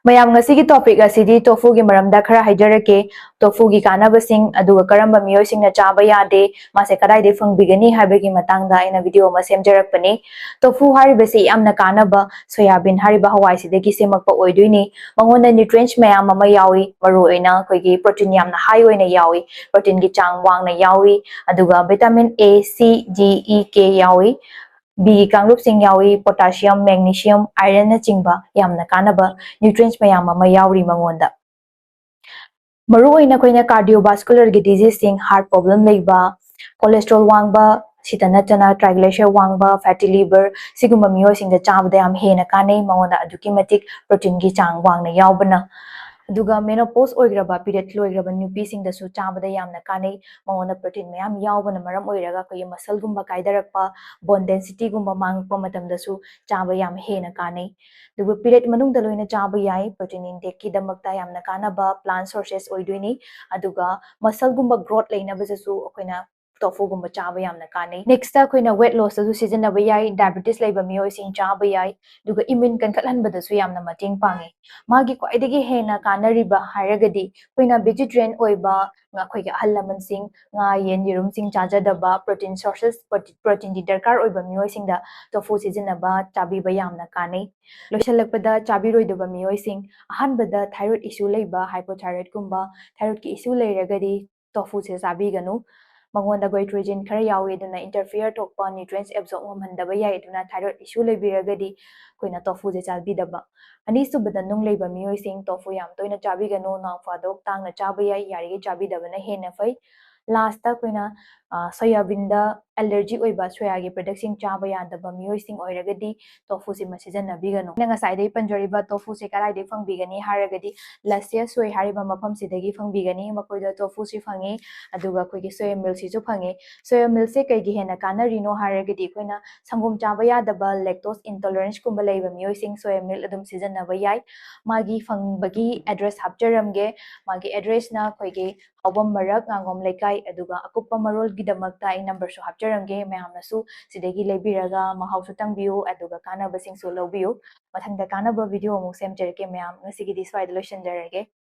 ꯃꯌꯥꯝ ꯉꯁꯤꯒꯤ ꯇꯣꯄꯤꯛ ꯑꯁꯤꯗꯤ ꯇꯣꯐꯨꯒꯤ ꯃꯔꯝꯗ ꯈꯔ ꯍꯥꯏꯖꯔꯛꯀꯦ ꯇꯣꯐꯨꯒꯤ ꯀꯥꯟꯅꯕꯁꯤꯡ ꯑꯗꯨꯒ ꯀꯔꯝꯕ ꯃꯤꯑꯣꯏꯁꯤꯡꯅ ꯆꯥꯕ ꯌꯥꯗꯦ ꯃꯥꯁꯦ ꯀꯗꯥꯏꯗꯒꯤ ꯐꯪꯕꯤꯒꯅꯤ ꯍꯥꯏꯕꯒꯤ ꯃꯇꯥꯡꯗ ꯑꯩꯅ ꯚꯤꯗꯤꯑꯣ ꯑꯃ ꯁꯦꯝꯖꯔꯛꯄꯅꯤ ꯇꯣꯐꯨ ꯍꯥꯏꯔꯤꯕꯁꯤ ꯌꯥꯝꯅ ꯀꯥꯟꯅꯕ ꯁꯣꯌꯥꯕꯤꯟ ꯍꯥꯏꯔꯤꯕ ꯍꯋꯥꯏꯁꯤꯗꯒꯤ ꯁꯦꯝꯃꯛꯄ ꯑꯣꯏꯗꯣꯏꯅꯤ ꯃꯉꯣꯟꯗ ꯅ꯭ꯌꯨꯇ꯭ꯔꯤꯌꯦꯟꯠꯁ ꯃꯌꯥꯝ ꯑꯃ ꯌꯥꯎꯏ ꯃꯔꯨꯑꯣꯏꯅ ꯑꯩꯈꯣꯏꯒꯤ ꯄ꯭ꯔꯣꯇꯤꯟ ꯌꯥꯝꯅ ꯍꯥꯏ ꯑꯣꯏꯅ ꯌꯥꯎꯏ ꯄ꯭ꯔꯣꯇꯤꯟꯒꯤ ꯆꯥꯡ ꯋꯥꯡꯅ ꯌꯥꯎꯏ ꯑꯗꯨꯒ vitamin A C D E K ꯌꯥꯎꯏ ꯕꯤꯒꯤ ꯀꯥꯡꯂꯨꯞꯁꯤꯡ ꯌꯥꯎꯏ ꯄꯣꯇꯥꯁꯤꯌꯝ ꯃꯦꯒꯅꯤꯁꯤꯌꯝ ꯑꯥꯏꯔꯟꯅꯆꯤꯡꯕ ꯌꯥꯝꯅ ꯀꯥꯟꯅꯕ ꯅ꯭ꯌꯨꯇ꯭ꯔꯤꯌꯦꯟꯠꯁ ꯃꯌꯥꯝ ꯑꯃ ꯌꯥꯎꯔꯤ ꯃꯉꯣꯟꯗ ꯃꯔꯨꯑꯣꯏꯅ ꯑꯩꯈꯣꯏꯅ ꯀꯥꯔꯗꯤꯑꯣꯚꯥꯁꯀꯨꯂꯔꯒꯤ ꯗꯤꯖꯤꯖꯁꯤꯡ ꯍꯥꯔꯠ ꯄ꯭ꯔꯣꯕ꯭ꯂꯦꯝ ꯂꯩꯕ ꯀꯣꯂꯦꯁꯇ꯭ꯔꯣꯜ ꯋꯥꯡꯕ ꯁꯤꯇ ꯅꯠꯇꯅ ꯇ꯭ꯔꯥꯏꯒ꯭ꯂꯥꯏꯁꯔꯥꯏꯗ ꯋꯥꯡꯕ ꯐꯦꯇꯤ ꯂꯤꯚꯔ ꯁꯤꯒꯨꯝꯕ ꯃꯤꯑꯣꯏꯁꯤꯡꯗ ꯆꯥꯕꯗ ꯌꯥꯝ ꯍꯦꯟꯅ ꯀꯥꯟꯅꯩ ꯃꯉꯣꯟꯗ ꯑꯗꯨꯛꯀꯤ ꯃꯇꯤꯛ ꯄ꯭ꯔꯣꯇꯤꯟꯒꯤ ꯆꯥꯡ ꯋꯥꯡꯅ ꯌꯥꯎꯕꯅ ꯑꯗꯨꯒ ꯃꯦꯅꯣꯄꯣꯁ ꯑꯣꯏꯈ꯭ꯔꯕ ꯄꯤꯔꯤꯌꯗ ꯂꯣꯏꯈ꯭ꯔꯕ ꯅꯨꯄꯤꯁꯤꯡꯗꯁꯨ ꯆꯥꯕꯗ ꯌꯥꯝꯅ ꯀꯥꯟꯅꯩ ꯃꯉꯣꯟꯗ ꯄ꯭ꯔꯣꯇꯤꯟ ꯃꯌꯥꯝ ꯌꯥꯎꯕꯅ ꯃꯔꯝ ꯑꯣꯏꯔꯒ ꯑꯩꯈꯣꯏꯒꯤ ꯃꯁꯜꯒꯨꯝꯕ ꯀꯥꯏꯊꯔꯛꯄ ꯕꯣꯟ ꯗꯦꯟꯁꯤꯇꯤꯒꯨꯝꯕ ꯃꯥꯡꯉꯛꯄ ꯃꯇꯝꯗꯁꯨ ꯆꯥꯕ ꯌꯥꯝ ꯍꯦꯟꯅ ꯀꯥꯟꯅꯩ ꯑꯗꯨꯒ ꯄꯤꯔꯤꯌꯗ ꯃꯅꯨꯡꯗ ꯂꯣꯏꯅ ꯆꯥꯕ ꯌꯥꯏ ꯄ꯭ꯔꯣꯇꯤꯟ ꯏꯟꯇꯦꯛꯀꯤꯗꯃꯛꯇ ꯌꯥꯝꯅ ꯀꯥꯟꯅꯕ ꯄ꯭ꯂꯥꯟ ꯁꯣꯔꯁꯦꯁ ꯑꯣꯏꯗꯣꯏꯅꯤ ꯑꯗꯨꯒ ꯃꯁꯜꯒꯨꯝꯕ ꯒ꯭ꯔꯣꯠ ꯂꯩꯅꯕꯗꯁꯨ ꯑꯩꯈꯣꯏꯅ ꯇꯣꯐꯨꯒꯨꯝꯕ ꯆꯥꯕ ꯌꯥꯝꯅ ꯀꯥꯟꯅꯩ ꯅꯦꯛꯁꯇ ꯑꯩꯈꯣꯏꯅ ꯋꯦꯠ ꯂꯣꯁꯇꯁꯨ ꯁꯤꯖꯤꯟꯅꯕ ꯌꯥꯏ ꯗꯥꯏꯕꯦꯇꯤꯁ ꯂꯩꯕ ꯃꯤꯑꯣꯏꯁꯤꯡ ꯆꯥꯕ ꯌꯥꯏ ꯑꯗꯨꯒ ꯏꯝꯃ꯭ꯌꯨꯟ ꯀꯟꯈꯠꯍꯟꯕꯗꯁꯨ ꯌꯥꯝꯅ ꯃꯇꯦꯡ ꯄꯥꯡꯉꯤ ꯃꯥꯒꯤ ꯈ꯭ꯋꯥꯏꯗꯒꯤ ꯍꯦꯟꯅ ꯀꯥꯟꯅꯔꯤꯕ ꯍꯥꯏꯔꯒꯗꯤ ꯑꯩꯈꯣꯏꯅ ꯚꯦꯖꯤꯇꯦꯔꯤꯌꯟ ꯑꯣꯏꯕ ꯑꯩꯈꯣꯏꯒꯤ ꯑꯍꯜ ꯂꯃꯟꯁꯤꯡ ꯉꯥ ꯌꯦꯟ ꯌꯦꯔꯨꯝꯁꯤꯡ ꯆꯥꯖꯗꯕ ꯄ꯭ꯔꯣꯇꯤꯟ ꯁꯣꯔꯁꯦꯁ ꯄ꯭ꯔꯣꯇꯤꯟꯒꯤ ꯗꯔꯀꯥꯔ ꯑꯣꯏꯕ ꯃꯤꯑꯣꯏꯁꯤꯡꯗ ꯇꯣꯐꯨ ꯁꯤꯖꯤꯟꯅꯕ ꯆꯥꯕꯤꯕ ꯌꯥꯝꯅ ꯀꯥꯟꯅꯩ ꯂꯣꯏꯁꯤꯜꯂꯛꯄꯗ ꯆꯥꯕꯤꯔꯣꯏꯗꯕ ꯃꯤꯑꯣꯏꯁꯤꯡ ꯑꯍꯥꯟꯕꯗ ꯊꯥꯏꯔꯣꯏꯗ ꯏꯁꯨ ꯂꯩꯕ ꯍꯥꯏꯄꯣꯊꯥꯏꯔꯣꯏꯗꯀꯨꯝꯕ ꯊꯥꯏꯔꯣꯏꯗꯀꯤ ꯏꯁꯨ ꯂꯩꯔꯒꯗꯤ ꯇꯣꯐꯨꯁꯦ ꯆꯥꯕꯤꯒꯅꯨ ꯃꯉꯣꯟꯗ ꯒꯣꯏꯇ꯭ꯔꯣꯖꯤꯟ ꯈꯔ ꯌꯥꯎꯏ ꯑꯗꯨꯅ ꯏꯟꯇꯔꯐꯤꯌꯔ ꯊꯣꯛꯄ ꯅ꯭ꯌꯨꯇ꯭ꯔꯤꯌꯦꯟꯠꯁ ꯑꯦꯕꯖꯣꯔꯕ ꯉꯝꯍꯟꯗꯕ ꯌꯥꯏ ꯑꯗꯨꯅ ꯊꯥꯏꯔꯣꯏꯗ ꯏꯁꯨ ꯂꯩꯕꯤꯔꯒꯗꯤ ꯑꯩꯈꯣꯏꯅ ꯇꯣꯐꯨꯁꯦ ꯆꯥꯕꯤꯗꯕ ꯑꯅꯤꯁꯨꯕꯗ ꯅꯨꯡ ꯂꯩꯕ ꯃꯤꯑꯣꯏꯁꯤꯡ ꯇꯣꯐꯨ ꯌꯥꯝ ꯇꯣꯏꯅ ꯆꯥꯕꯤꯒꯅꯨ ꯅꯣꯡ ꯐꯥꯗꯣꯛ ꯇꯥꯡꯅ ꯆꯥꯕ ꯌꯥꯏ ꯌꯥꯔꯤꯈꯩ ꯆꯥꯕꯤꯗꯕꯅ ꯍꯦꯟꯅ ꯐꯩ ꯂꯥꯁꯇ ꯑꯩꯈꯣꯏꯅ ꯁꯣꯌꯥꯕꯤꯟꯗ ꯑꯦꯂꯔꯖꯤ ꯑꯣꯏꯕ ꯁꯣꯌꯥꯒꯤ ꯄ꯭ꯔꯗꯛꯁꯤꯡ ꯆꯥꯕ ꯌꯥꯗꯕ ꯃꯤꯑꯣꯏꯁꯤꯡ ꯑꯣꯏꯔꯒꯗꯤ ꯇꯣꯐꯨꯁꯤꯃ ꯁꯤꯖꯤꯟꯅꯕꯤꯒꯅꯨ ꯑꯩꯅ ꯉꯁꯥꯏꯗꯒꯤ ꯄꯟꯖꯔꯤꯕ ꯇꯣꯐꯨꯁꯦ ꯀꯗꯥꯏꯗꯒꯤ ꯐꯪꯕꯤꯒꯅꯤ ꯍꯥꯏꯔꯒꯗꯤ ꯂꯁ꯭ꯌ ꯁꯣꯏ ꯍꯥꯏꯔꯤꯕ ꯃꯐꯝꯁꯤꯗꯒꯤ ꯐꯪꯕꯤꯒꯅꯤ ꯃꯈꯣꯏꯗ ꯇꯣꯐꯨꯁꯤ ꯐꯪꯉꯤ ꯑꯗꯨꯒ ꯑꯩꯈꯣꯏꯒꯤ ꯁꯣꯌꯥ ꯃꯤꯜꯛꯁꯤꯁꯨ ꯐꯪꯉꯤ ꯁꯣꯌꯥ ꯃꯤꯜꯛꯁꯦ ꯀꯩꯒꯤ ꯍꯦꯟꯅ ꯀꯥꯟꯅꯔꯤꯅꯣ ꯍꯥꯏꯔꯒꯗꯤ ꯑꯩꯈꯣꯏꯅ ꯁꯪꯒꯣꯝ ꯆꯥꯕ ꯌꯥꯗꯕ ꯂꯦꯛꯇꯣꯁ ꯏꯟꯇꯣꯂꯔꯦꯟꯁꯀꯨꯝꯕ ꯂꯩꯕ ꯃꯤꯑꯣꯏꯁꯤꯡ ꯁꯣꯌꯥ ꯃꯤꯜꯛ ꯑꯗꯨꯝ ꯁꯤꯖꯤꯟꯅꯕ ꯌꯥꯏ ꯃꯥꯒꯤ ꯐꯪꯕꯒꯤ ꯑꯦꯗ꯭ꯔꯦꯁ ꯍꯥꯞꯆꯔꯝꯒꯦ ꯃꯥꯒꯤ ꯑꯦꯗ꯭ꯔꯦꯁꯅ ꯑꯩꯈꯣꯏꯒꯤ ꯍꯥꯎꯕꯝ ꯃꯔꯛ ꯉꯥꯉꯣꯝ ꯂꯩꯀꯥꯏ ꯑꯗꯨꯒ ꯑꯀꯨꯞꯄ ꯃꯔꯣꯜꯒꯤꯗꯃꯛꯇ ꯑꯩ ꯅꯝꯕꯔꯁꯨ ꯍꯥꯞꯆꯔꯝꯒꯦ ꯃꯌꯥꯝꯅꯁꯨ ꯁꯤꯗꯒꯤ ꯂꯩꯕꯤꯔꯒ ꯃꯍꯥꯎꯁꯨ ꯇꯪꯕꯤꯌꯨ ꯑꯗꯨꯒ ꯀꯥꯟꯅꯕꯁꯤꯡꯁꯨ ꯂꯧꯕꯤꯌꯨ ꯃꯊꯪꯗ ꯀꯥꯟꯅꯕ ꯚꯤꯗꯤꯑꯣ ꯑꯃꯨꯛ ꯁꯦꯝꯖꯔꯛꯀꯦ ꯃꯌꯥꯝ ꯉꯁꯤꯒꯤꯗꯤ ꯁ꯭ꯋꯥꯏꯗ ꯂꯣꯏꯁꯤꯟꯖꯔꯒꯦ